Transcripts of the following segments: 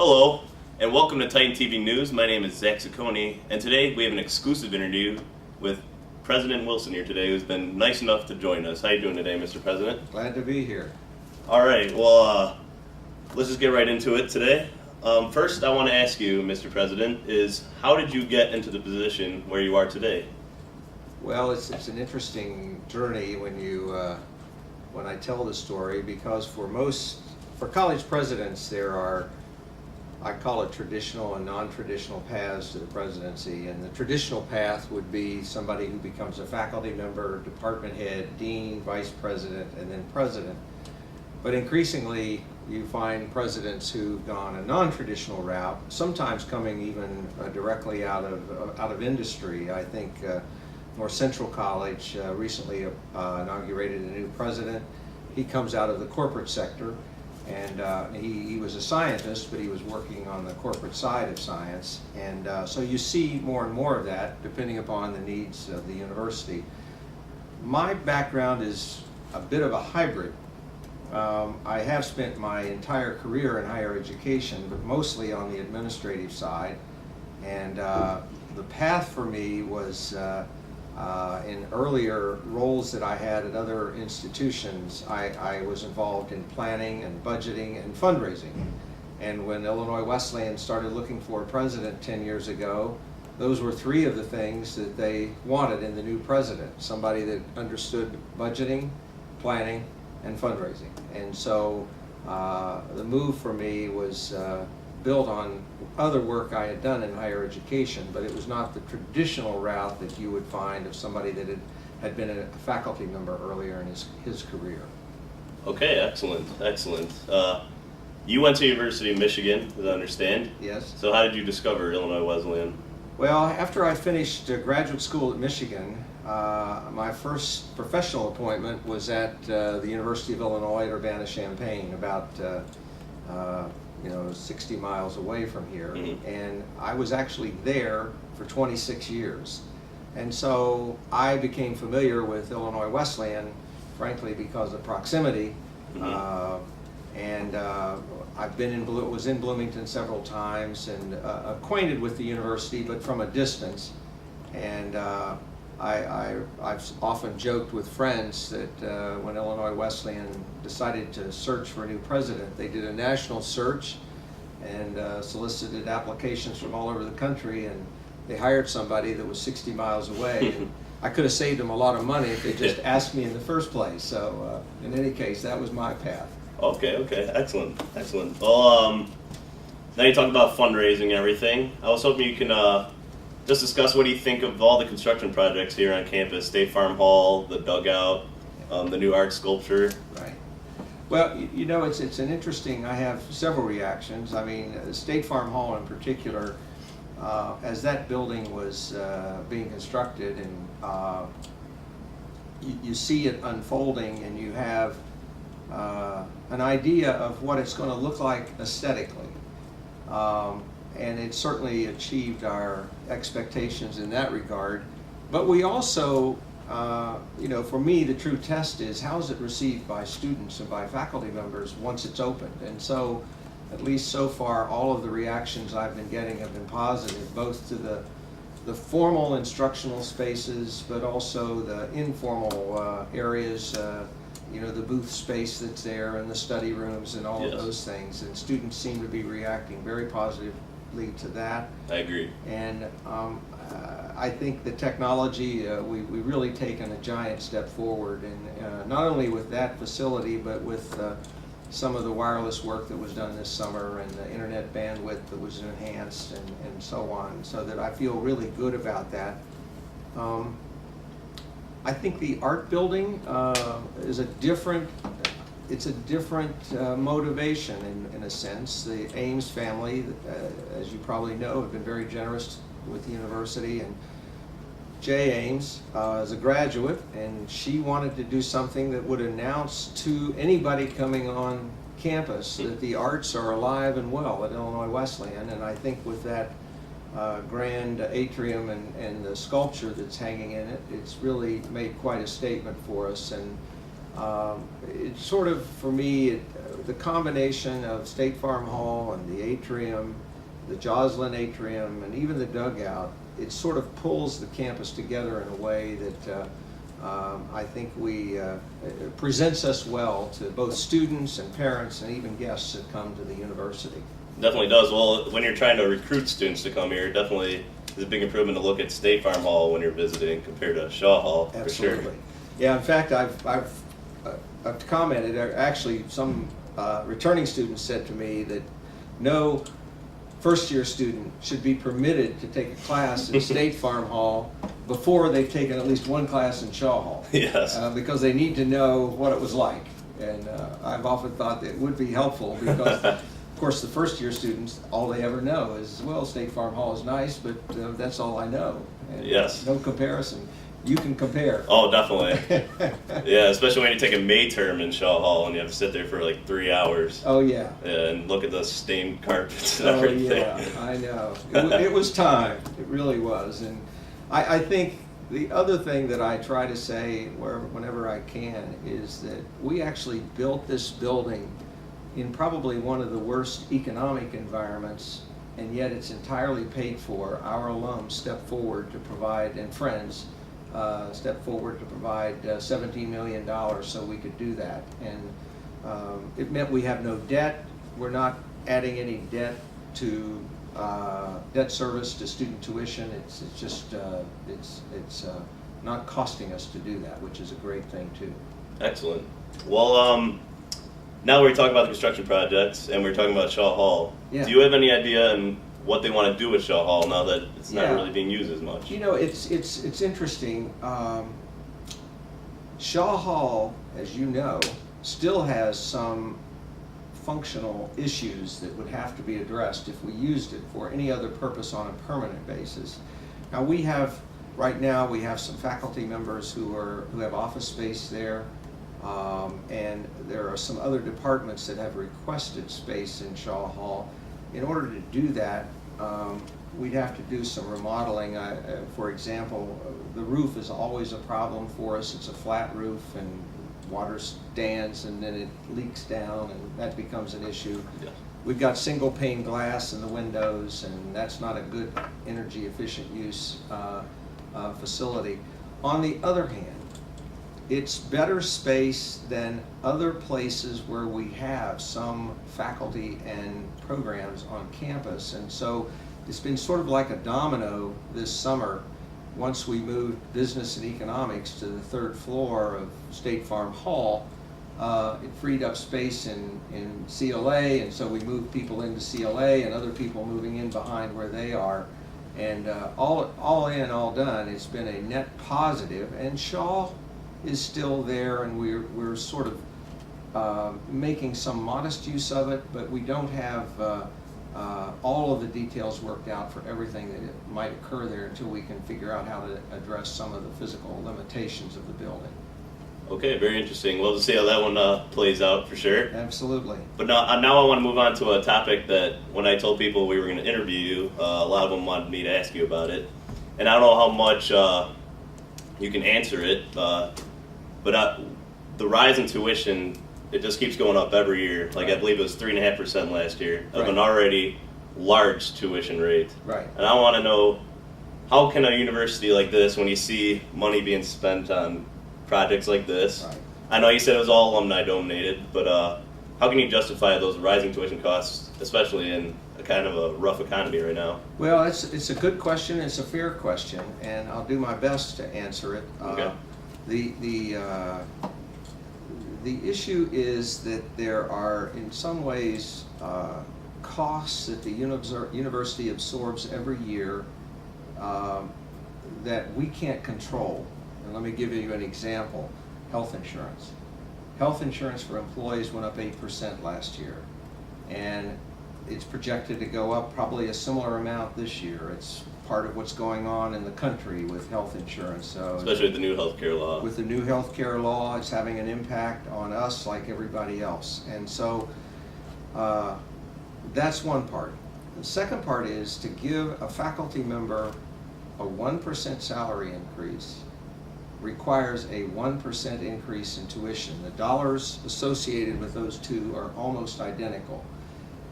Hello, and welcome to Titan TV News. My name is Zach Ciccone, and today we have an exclusive interview with President Wilson here today, who's been nice enough to join us. How are you doing today, Mr. President? Glad to be here. All right, well, let's just get right into it today. First, I want to ask you, Mr. President, is how did you get into the position where you are today? Well, it's an interesting journey when I tell the story, because for college presidents there are, I call it, traditional and non-traditional paths to the presidency. And the traditional path would be somebody who becomes a faculty member, department head, dean, vice president, and then president. But increasingly, you find presidents who've gone a non-traditional route, sometimes coming even directly out of industry. I think North Central College recently inaugurated a new president. He comes out of the corporate sector, and he was a scientist, but he was working on the corporate side of science. And so you see more and more of that, depending upon the needs of the university. My background is a bit of a hybrid. I have spent my entire career in higher education, but mostly on the administrative side. And the path for me was in earlier roles that I had at other institutions. I was involved in planning and budgeting and fundraising. And when Illinois Wesleyan started looking for a president 10 years ago, those were three of the things that they wanted in the new president: somebody that understood budgeting, planning, and fundraising. And so the move for me was built on other work I had done in higher education, but it was not the traditional route that you would find of somebody that had been a faculty member earlier in his career. Okay, excellent, excellent. You went to University of Michigan, as I understand. Yes. So how did you discover Illinois Wesleyan? Well, after I finished graduate school at Michigan, my first professional appointment was at the University of Illinois at Urbana-Champaign, about 60 miles away from here. Mm-hmm. And I was actually there for 26 years. And so I became familiar with Illinois Wesleyan, frankly, because of proximity. Mm-hmm. I've was in Bloomington several times and acquainted with the university, but from a distance. And I've often joked with friends that when Illinois Wesleyan decided to search for a new president, they did a national search and solicited applications from all over the country, and they hired somebody that was 60 miles away. And I could have saved them a lot of money if they just asked me in the first place. So in any case, that was my path. Okay, excellent, excellent. Well, now you talked about fundraising and everything. I was hoping you can just discuss what do you think of all the construction projects here on campus: State Farm Hall, the dugout, the new art sculpture. Right. Well, it's an interesting. I have several reactions. I mean, State Farm Hall in particular, as that building was being constructed, and you see it unfolding, and you have an idea of what it's going to look like aesthetically. And it certainly achieved our expectations in that regard. But we also, for me, the true test is how is it received by students and by faculty members once it's opened. And so, at least so far, all of the reactions I've been getting have been positive, both to the formal instructional spaces, but also the informal areas, the booth space that's there and the study rooms and all Yes. of those things. And students seem to be reacting very positively to that. I agree. And I think the technology, we really taken a giant step forward, and not only with that facility, but with some of the wireless work that was done this summer and the internet bandwidth that was enhanced and so on, so that I feel really good about that. I think the art building is a different motivation in a sense. The Ames family, as you probably know, have been very generous with the university, and Jay Ames is a graduate, and she wanted to do something that would announce to anybody coming on campus that the arts are alive and well at Illinois Wesleyan. And I think with that grand atrium and the sculpture that's hanging in it, it's really made quite a statement for us. And it sort of, for me, the combination of State Farm Hall and the atrium, the Joslin atrium, and even the dugout, it sort of pulls the campus together in a way that I think it presents us well to both students and parents and even guests that come to the university. Definitely does. Well, when you're trying to recruit students to come here, definitely is a big improvement to look at State Farm Hall when you're visiting compared to Shaw Hall. Absolutely. For sure. Yeah, in fact, I've commented, actually some returning students said to me that no first-year student should be permitted to take a class in State Farm Hall before they've taken at least one class in Shaw Hall. Yes. Because they need to know what it was like. And I've often thought that it would be helpful because, of course, the first-year students, all they ever know is, well, State Farm Hall is nice, but that's all I know. And yes. No comparison. You can compare. Oh, definitely. Yeah, especially when you take a May term in Shaw Hall and you have to sit there for like 3 hours. Oh, yeah. And look at the stained carpets and Oh, everything. yeah, I know. It was time. It really was. And I think the other thing that I try to say whenever I can is that we actually built this building in probably one of the worst economic environments, and yet it's entirely paid for. Our alums stepped forward to provide, and friends stepped forward to provide $17 million so we could do that. And it meant we have no debt. We're not adding any debt to debt service to student tuition. It's just it's not costing us to do that, which is a great thing too. Excellent. Well, now we're talking about the construction projects and we're talking about Shaw Hall. Yeah. Do you have any idea on what they want to do with Shaw Hall now that it's not Yeah. really being used as much? You know, it's interesting. Shaw Hall, as you know, still has some functional issues that would have to be addressed if we used it for any other purpose on a permanent basis. Now right now we have some faculty members who have office space there, and there are some other departments that have requested space in Shaw Hall. In order to do that, we'd have to do some remodeling. For example, the roof is always a problem for us. It's a flat roof and water stands and then it leaks down and that becomes an issue. Yeah. We've got single pane glass in the windows and that's not a good energy efficient use facility. On the other hand, it's better space than other places where we have some faculty and programs on campus. And so it's been sort of like a domino this summer. Once we moved business and economics to the third floor of State Farm Hall, it freed up space in CLA, and so we moved people into CLA and other people moving in behind where they are. And all in, all done, it's been a net positive, and Shaw is still there, and we're sort of making some modest use of it, but we don't have all of the details worked out for everything that it might occur there until we can figure out how to address some of the physical limitations of the building. Okay, very interesting. Well, to see how that one plays out for sure. Absolutely. But now I want to move on to a topic that when I told people we were going to interview you, a lot of them wanted me to ask you about it. And I don't know how much you can answer it, but the rise in tuition, it just keeps going up every year. Like I believe it was 3.5% last year of an already large tuition rate. Right. And I want to know, how can a university like this, when you see money being spent on projects like this, Right. I know you said it was all alumni donated, but how can you justify those rising tuition costs, especially in a kind of a rough economy right now? Well, it's a good question. It's a fair question, and I'll do my best to answer it. Okay. The issue is that there are, in some ways, costs that the university absorbs every year that we can't control. And let me give you an example. Health insurance. Health insurance for employees went up 8% last year. And it's projected to go up probably a similar amount this year. It's part of what's going on in the country with health insurance. So Especially with the new healthcare law. with the new healthcare law, it's having an impact on us like everybody else. And so that's one part. The second part is to give a faculty member a 1% salary increase requires a 1% increase in tuition. The dollars associated with those two are almost identical.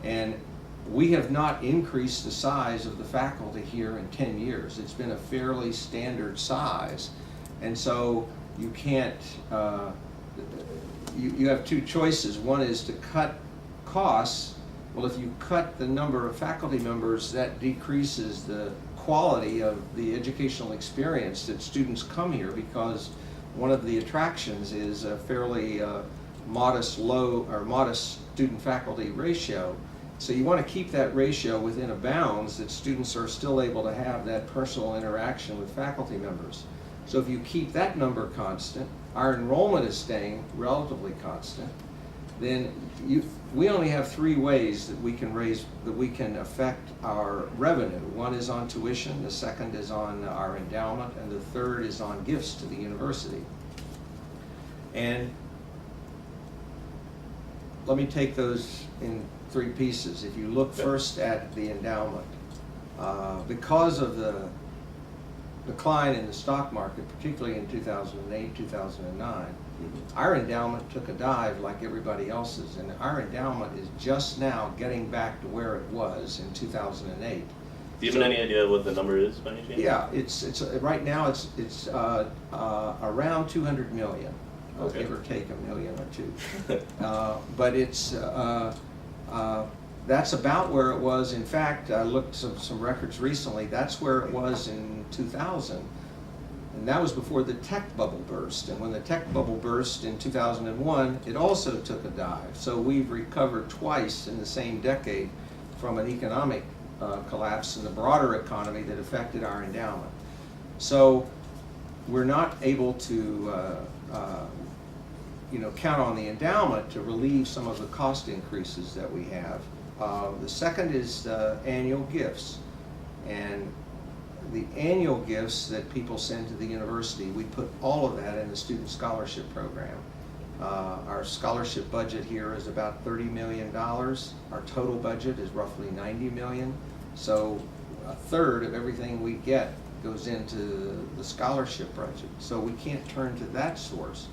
And we have not increased the size of the faculty here in 10 years. It's been a fairly standard size. And so you can't, you have two choices. One is to cut costs. Well, if you cut the number of faculty members, that decreases the quality of the educational experience that students come here, because one of the attractions is a fairly modest student faculty ratio. So you want to keep that ratio within a bounds that students are still able to have that personal interaction with faculty members. So if you keep that number constant, our enrollment is staying relatively constant, then we only have three ways that we can affect our revenue. One is on tuition, the second is on our endowment, and the third is on gifts to the university. And let me take those in three pieces. If you look first at the endowment, because of the decline in the stock market, particularly in 2008, 2009, our endowment took a dive like everybody else's, and our endowment is just now getting back to where it was in 2008. Do you have any idea what the number is by any chance? Yeah, it's right now it's around 200 million, okay. Give or take a million or two. But it's that's about where it was. In fact, I looked some records recently. That's where it was in 2000. And that was before the tech bubble burst. And when the tech bubble burst in 2001, it also took a dive. So we've recovered twice in the same decade from an economic collapse in the broader economy that affected our endowment. So we're not able to count on the endowment to relieve some of the cost increases that we have. The second is annual gifts. And the annual gifts that people send to the university, we put all of that in the student scholarship program. Our scholarship budget here is about $30 million. Our total budget is roughly $90 million. So a third of everything we get goes into the scholarship budget. So we can't turn to that source.